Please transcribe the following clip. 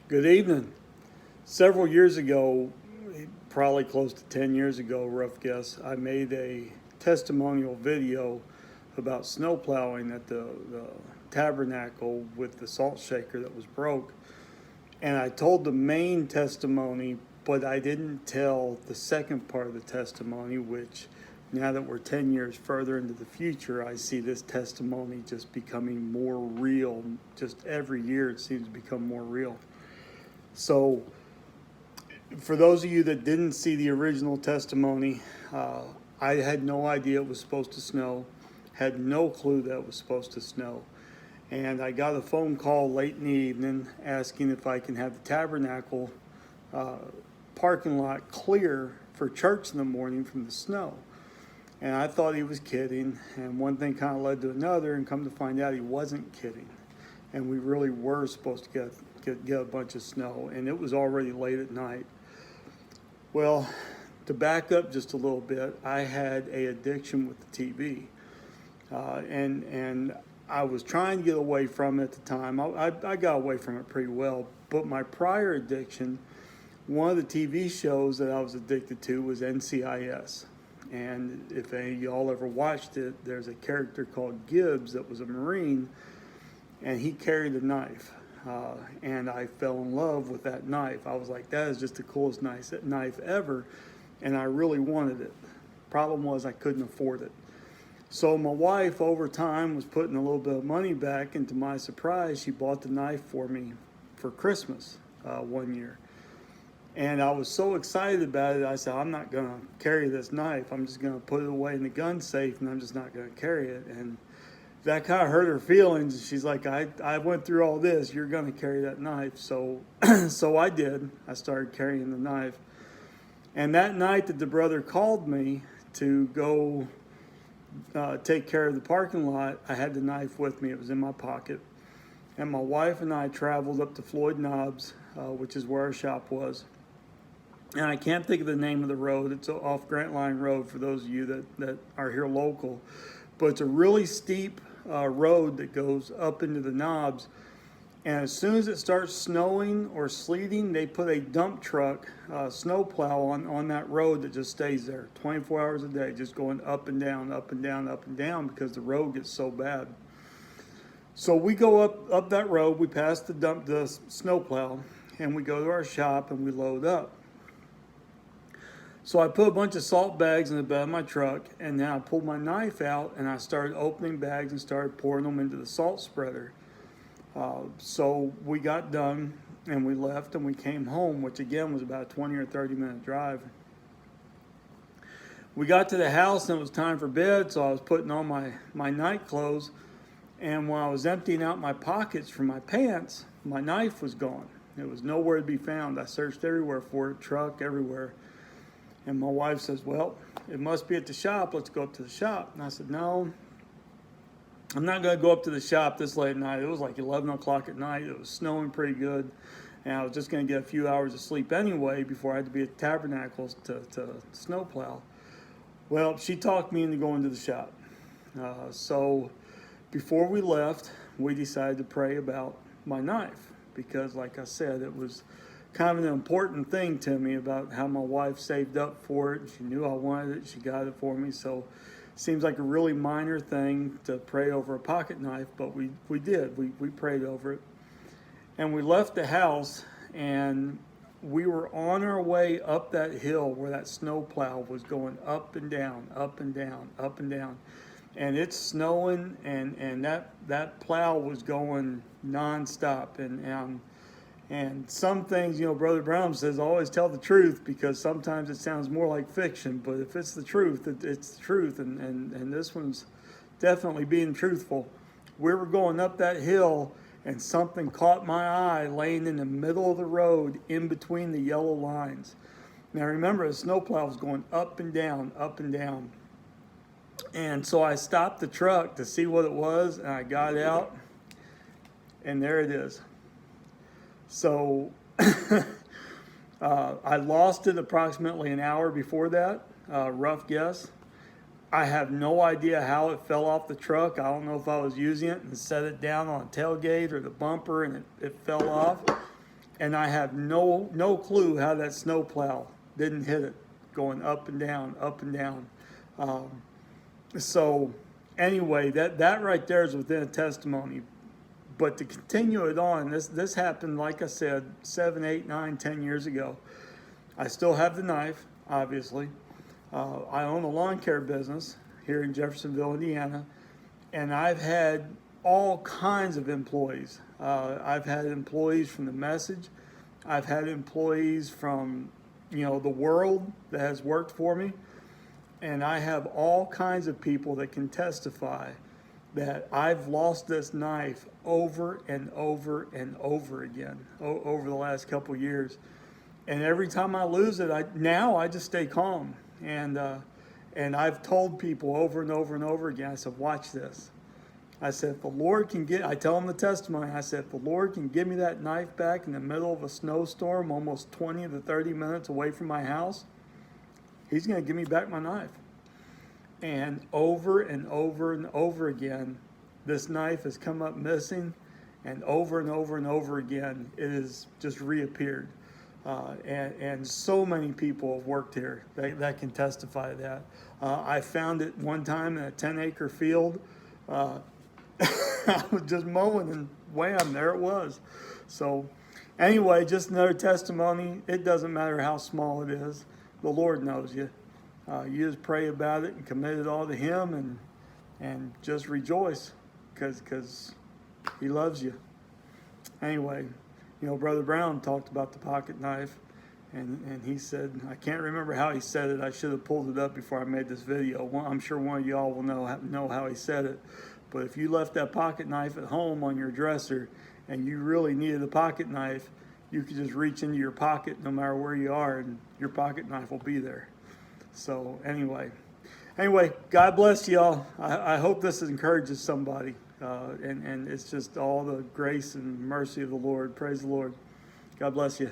Good evening. Several years ago, probably close to 10 years ago, rough guess, I made a testimonial video about snow plowing at the tabernacle with the salt shaker that was broke. And I told the main testimony, but I didn't tell the second part of the testimony, which now that we're 10 years further into the future, I see this testimony just becoming more real. Just every year it seems to become more real. So, for those of you that didn't see the original testimony, I had no idea it was supposed to snow, had no clue that it was supposed to snow. And I got a phone call late in the evening asking if I can have the tabernacle parking lot clear for church in the morning from the snow. And I thought he was kidding, and one thing kind of led to another, and come to find out he wasn't kidding. And we really were supposed to get a bunch of snow, and it was already late at night. Well, to back up just a little bit, I had a addiction with the TV, and I was trying to get away from it at the time. I got away from it pretty well, but my prior addiction, one of the TV shows that I was addicted to was NCIS. And if any of y'all ever watched it, there's a character called Gibbs that was a Marine, and he carried a knife. And I fell in love with that knife. I was like, that is just the coolest knife ever, and I really wanted it. Problem was I couldn't afford it. So my wife, over time, was putting a little bit of money back, and to my surprise, she bought the knife for me for Christmas one year. And I was so excited about it, I said, I'm not going to carry this knife. I'm just going to put it away in the gun safe, and I'm just not going to carry it. And that kind of hurt her feelings. She's like, I went through all this. You're going to carry that knife. So, so I did. I started carrying the knife. And that night that the brother called me to go take care of the parking lot, I had the knife with me. It was in my pocket. And my wife and I traveled up to Floyd Knobs, which is where our shop was. And I can't think of the name of the road. It's off Grant Line Road for those of you that are here local. But it's a really steep road that goes up into the knobs. And as soon as it starts snowing or sleeting, they put a dump truck, snow plow on that road that just stays there 24 hours a day, just going up and down, up and down, up and down because the road gets so bad. So we go up that road, we pass the snow plow, and we go to our shop and we load up. So I put a bunch of salt bags in the bed of my truck, and then I pulled my knife out and I started opening bags and started pouring them into the salt spreader. So we got done and we left and we came home, which again was about a 20 or 30 minute drive. We got to the house and it was time for bed, so I was putting on my night clothes, and when I was emptying out my pockets from my pants, my knife was gone. It was nowhere to be found. I searched everywhere for it, truck, everywhere. And my wife says, well, it must be at the shop. Let's go up to the shop. And I said, no, I'm not going to go up to the shop this late at night. It was like 11 o'clock at night. It was snowing pretty good. And I was just going to get a few hours of sleep anyway before I had to be at Tabernacles to snowplow. Well, she talked me into going to the shop. So before we left, we decided to pray about my knife because, like I said, it was kind of an important thing to me about how my wife saved up for it. She knew I wanted it. She got it for me. So it seems like a really minor thing to pray over a pocket knife, but we did. We prayed over it. And we left the house, and we were on our way up that hill where that snow plow was going up and down, up and down, up and down. And it's snowing, and that plow was going nonstop. And some things, Brother Brown says, always tell the truth because sometimes it sounds more like fiction. But if it's the truth, it's the truth. And this one's definitely being truthful. We were going up that hill, and something caught my eye laying in the middle of the road in between the yellow lines. Now remember, the snowplow was going up and down, up and down. And so I stopped the truck to see what it was, and I got out, and there it is. So I lost it approximately an hour before that, rough guess. I have no idea how it fell off the truck. I don't know if I was using it and set it down on a tailgate or the bumper and it fell off. and I have no clue how that snowplow didn't hit it, going up and down, up and down. So anyway, that right there is within a testimony. But to continue it on, this happened, like I said, 7, 8, 9, 10 years ago. I still have the knife, obviously. I own a lawn care business here in Jeffersonville, Indiana, and I've had all kinds of employees. I've had employees from The Message. I've had employees from, the world that has worked for me. And I have all kinds of people that can testify that I've lost this knife over and over and over again over the last couple of years. And every time I lose it, I just stay calm. And I've told people over and over and over again, I said, watch this. I said, if the Lord can I tell them the testimony, I said, if the Lord can give me that knife back in the middle of a snowstorm, almost 20 to 30 minutes away from my house, He's going to give me back my knife. And over and over and over again, this knife has come up missing, and over and over again, it has just reappeared. And so many people have worked here that can testify to that. I found it one time in a 10-acre field. I was just mowing, and wham, there it was. So anyway, just another testimony. It doesn't matter how small it is. The Lord knows you. You just pray about it and commit it all to Him, and just rejoice because He loves you. Anyway, Brother Brown talked about the pocket knife, and he said, I can't remember how he said it. I should have pulled it up before I made this video. I'm sure one of y'all will know how he said it. But if you left that pocket knife at home on your dresser and you really needed a pocket knife, you could just reach into your pocket no matter where you are, and your pocket knife will be there. So anyway, God bless y'all. I hope this encourages somebody. And it's just all the grace and mercy of the Lord. Praise the Lord. God bless you.